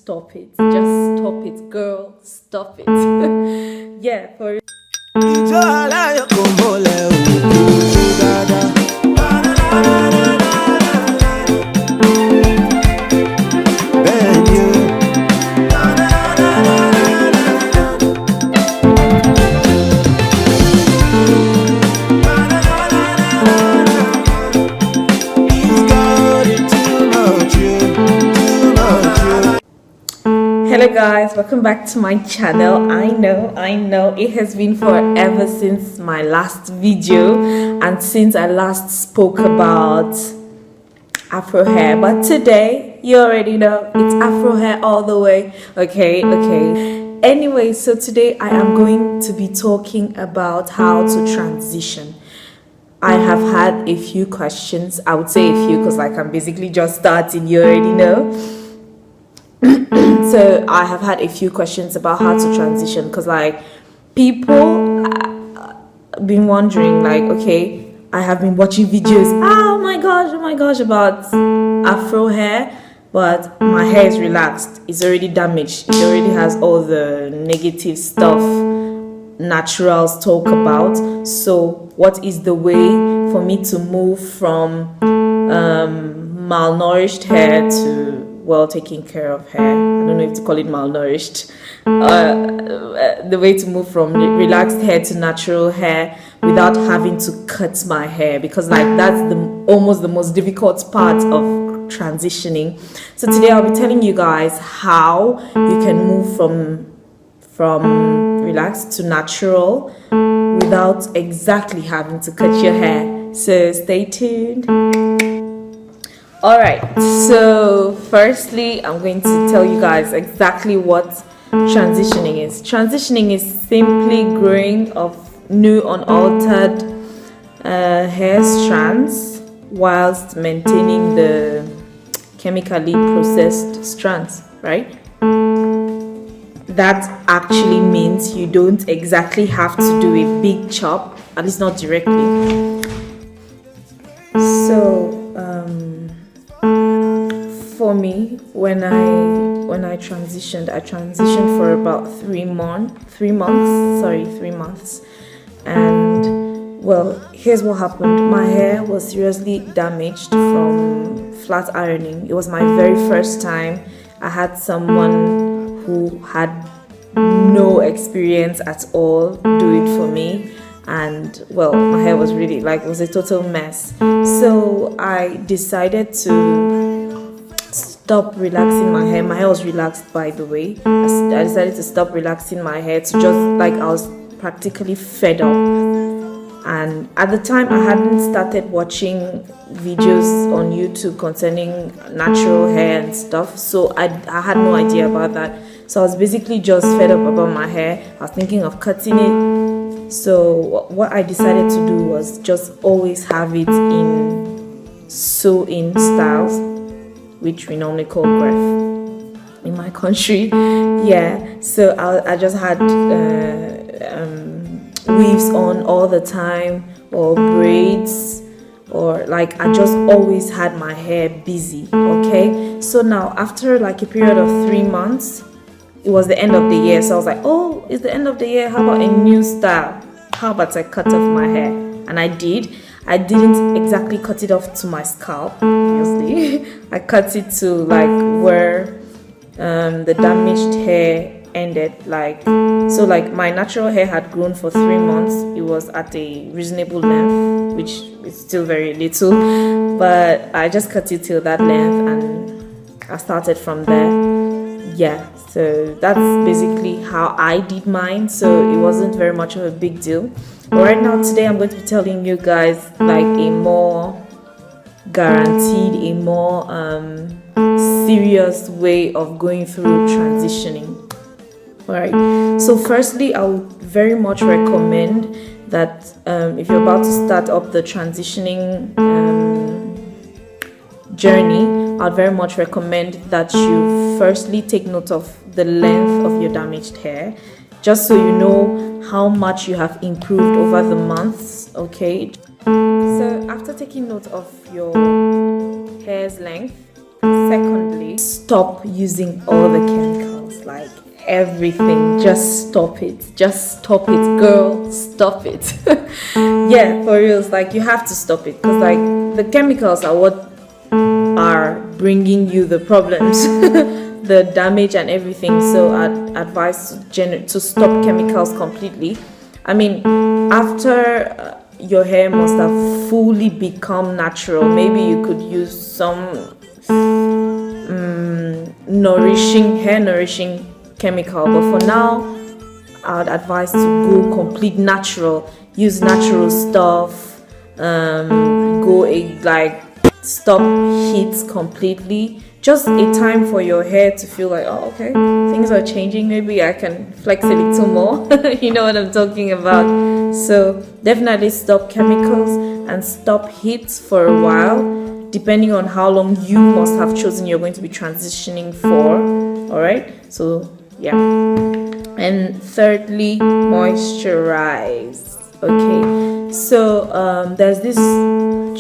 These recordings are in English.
stop it. Just stop it, girl. Stop it. Yeah, for Hello guys, welcome back to my channel. I know it has been forever since my last video and since I last spoke about afro hair, but today you already know it's afro hair all the way. Okay. Anyway, so today I am going to be talking about how to transition. I have had a few questions. I would say a few because like I'm basically just starting, you already know. So I have had a few questions about how to transition because like people been wondering like, okay, I have been watching videos, oh my gosh about afro hair, but my hair is relaxed, it's already damaged, it already has all the negative stuff naturals talk about. So what is the way for me to move from malnourished hair to well taking care of hair? I don't know if to call it malnourished. The way to move from relaxed hair to natural hair without having to cut my hair, because like that's almost the most difficult part of transitioning. So today I'll be telling you guys how you can move from relaxed to natural without exactly having to cut your hair. So stay tuned. Alright, so firstly I'm going to tell you guys exactly what transitioning is. Transitioning is simply growing of new unaltered hair strands whilst maintaining the chemically processed strands, right? That actually means you don't exactly have to do a big chop, at least not directly. So for me, when I transitioned, I transitioned for about 3 months, and well, here's what happened. My hair was seriously damaged from flat ironing. It was my very first time. I had someone who had no experience at all do it for me, and well, my hair was really like, it was a total mess. So I decided to stop relaxing my hair. My hair was relaxed, by the way. I decided to stop relaxing my hair to just like, I was practically fed up. And at the time I hadn't started watching videos on YouTube concerning natural hair and stuff, so I had no idea about that. So I was basically just fed up about my hair. I was thinking of cutting it. So what I decided to do was just always have it in sew-in styles, which we normally call gref in my country. Yeah, so I just had weaves on all the time, or braids, or like I just always had my hair busy. Okay, so now after like a period of 3 months, it was the end of the year, so I was like, oh, it's the end of the year, how about a new style? How about I cut off my hair? And I did. I didn't exactly cut it off to my scalp, obviously. I cut it to like where the damaged hair ended. Like, so like my natural hair had grown for 3 months. It was at a reasonable length, which is still very little, but I just cut it till that length and I started from there. Yeah, so that's basically how I did mine. So it wasn't very much of a big deal. But right now, today I'm going to be telling you guys like a more guaranteed, a more serious way of going through transitioning. Alright, so firstly I would very much recommend that if you're about to start up the transitioning journey, I'd very much recommend that you firstly take note of the length of your damaged hair, just so you know how much you have improved over the months. Okay, so after taking note of your hair's length, Secondly, stop using all the chemicals, like everything. Just stop it. Just stop it, girl. Stop it. Yeah, for real. It's like you have to stop it, because like the chemicals are what are bringing you the problems, the damage and everything. So I'd advise to stop chemicals completely. I mean, after your hair must have fully become natural, maybe you could use some hair nourishing chemical, but for now I would advise to go complete natural. Use natural stuff. Stop heat completely. Just a time for your hair to feel like, oh, okay, things are changing, maybe I can flex a little more. You know what I'm talking about. So definitely stop chemicals and stop heat for a while, depending on how long you must have chosen you're going to be transitioning for. All right, so yeah. And thirdly, moisturize. Okay, so there's this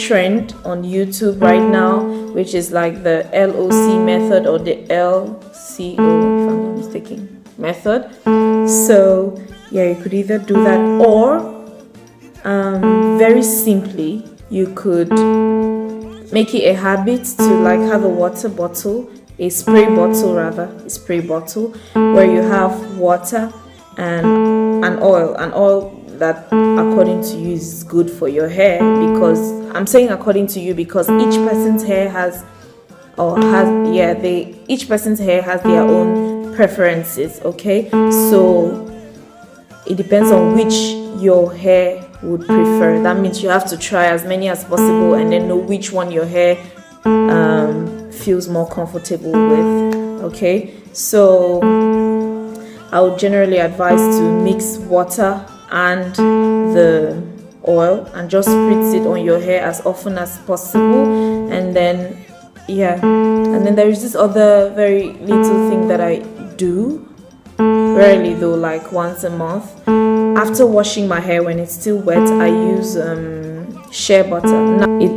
trend on YouTube right now, which is like the LOC method, or the LCO, if I'm not mistaken, method. So yeah, you could either do that, or very simply, you could make it a habit to like have a water bottle, a spray bottle, where you have water and an oil that according to you is good for your hair. Because I'm saying according to you because each person's hair each person's hair has their own preferences. Okay, so it depends on which your hair would prefer. That means you have to try as many as possible and then know which one your hair feels more comfortable with. Okay, so I would generally advise to mix water and the oil and just spritz it on your hair as often as possible. And then there is this other very little thing that I do, rarely though, like once a month. After washing my hair, when it's still wet, I use shea butter. Now it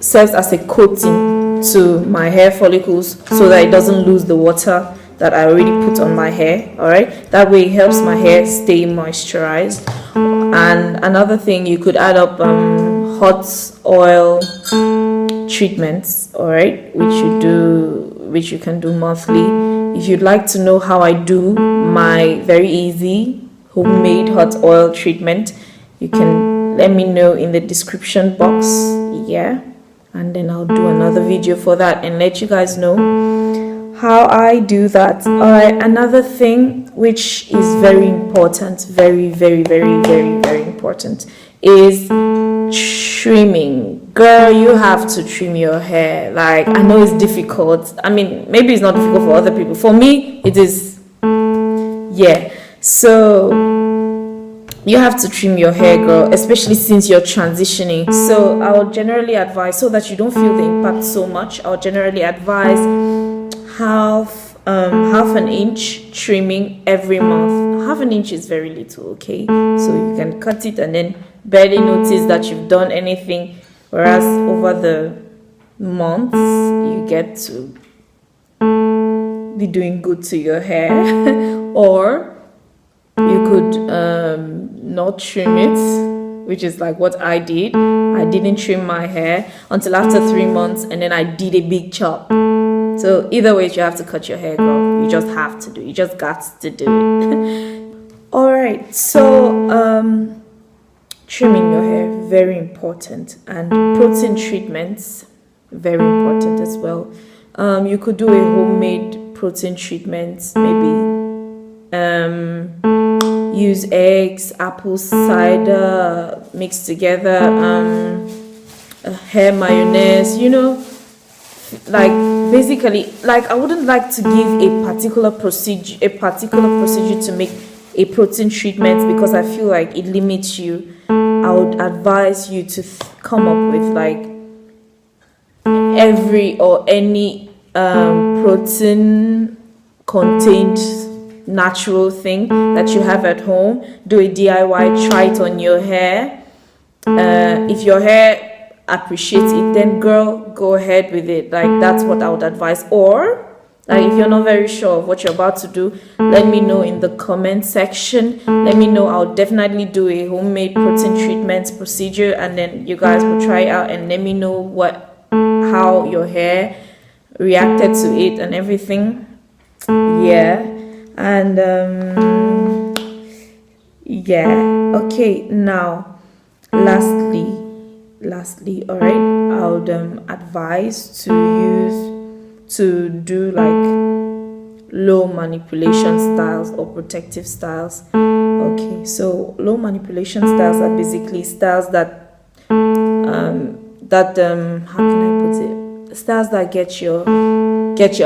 serves as a coating to my hair follicles so that it doesn't lose the water that I already put on my hair. All right, that way it helps my hair stay moisturized. And another thing, you could add up hot oil treatments, all right, which you can do monthly. If you'd like to know how I do my very easy homemade hot oil treatment, you can let me know in the description box, yeah, and then I'll do another video for that and let you guys know how I do that. All right, another thing which is very important, very important, is trimming. Girl, you have to trim your hair. Like, I know it's difficult. I mean, maybe it's not difficult for other people. For me, it is. Yeah, so you have to trim your hair, girl, especially since you're transitioning. So I would generally advise, so that you don't feel the impact so much, I would generally advise half an inch trimming every month. Half an inch is very little, okay? So you can cut it and then barely notice that you've done anything, whereas over the months you get to be doing good to your hair. Or you could not trim it, which is like what I did. I didn't trim my hair until after 3 months, and then I did a big chop. So either way, you have to cut your hair, girl. You just have to do it. You just got to do it. All right, so trimming your hair, very important. And protein treatments, very important as well. You could do a homemade protein treatment, maybe use eggs, apple cider mixed together, hair mayonnaise, you know, like basically, like I wouldn't like to give a particular procedure to make a protein treatment because I feel like it limits you. I would advise you to come up with like every or any protein contained natural thing that you have at home. Do a DIY, try it on your hair. If your hair appreciate it, then girl, go ahead with it. Like, that's what I would advise. Or like, if you're not very sure of what you're about to do, let me know in the comment section. Let me know. I'll definitely do a homemade protein treatment procedure, and then you guys will try it out and let me know how your hair reacted to it and everything. Yeah. And yeah, okay, now lastly, all right, I would advise to do like low manipulation styles or protective styles. Okay, so low manipulation styles are basically styles that how can I put it, styles that get your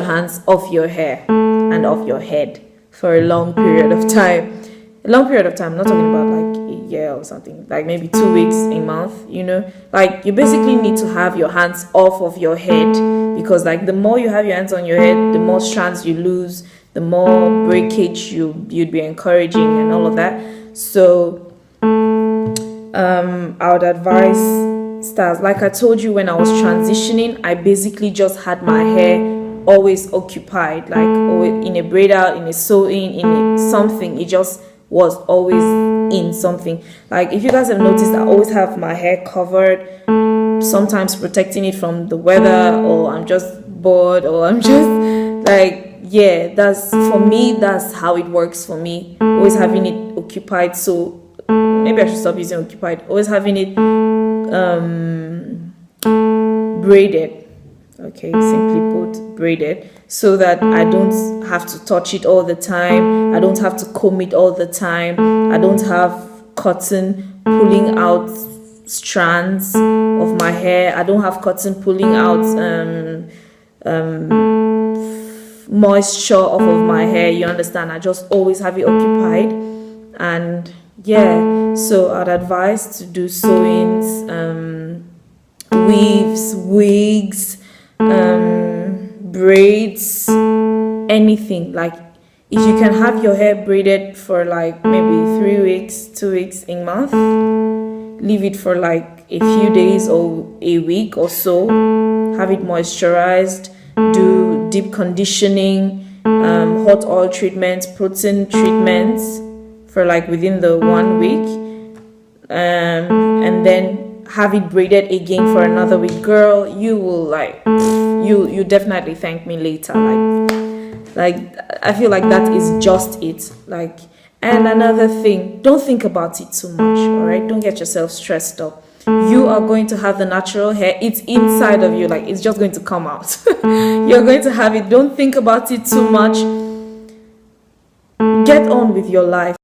hands off your hair and off your head for a long period of time. I'm not talking about like a year or something, like maybe 2 weeks, a month, like you basically need to have your hands off of your head, because like the more you have your hands on your head, the more strands you lose, the more breakage you'd be encouraging and all of that. So I would advise styles, like I told you, when I was transitioning, I basically just had my hair always occupied, like always in a braid out, in a sew-in, in a something. It just was always in something. Like, if you guys have noticed, I always have my hair covered, sometimes protecting it from the weather, or I'm just bored, or I'm just like, yeah, that's for me, that's how it works for me, always having it occupied. So maybe I should stop using occupied, always having it braided. Okay, simply put, braided, so that I don't have to touch it all the time. I don't have to comb it all the time. I don't have cotton pulling out strands of my hair. I don't have cotton pulling out moisture off of my hair. You understand? I just always have it occupied. And yeah, so I'd advise to do sew-ins, weaves, wigs, braids, anything. Like, if you can have your hair braided for like maybe 3 weeks, 2 weeks, a month, leave it for like a few days or a week or so, have it moisturized, do deep conditioning, hot oil treatments, protein treatments for like within the 1 week, and then have it braided again for another week. Girl, you will like, you definitely thank me later. Like I feel like that is just it. Like, and another thing, don't think about it too much, all right? Don't get yourself stressed up. You are going to have the natural hair. It's inside of you, like it's just going to come out. You're going to have it. Don't think about it too much. Get on with your life.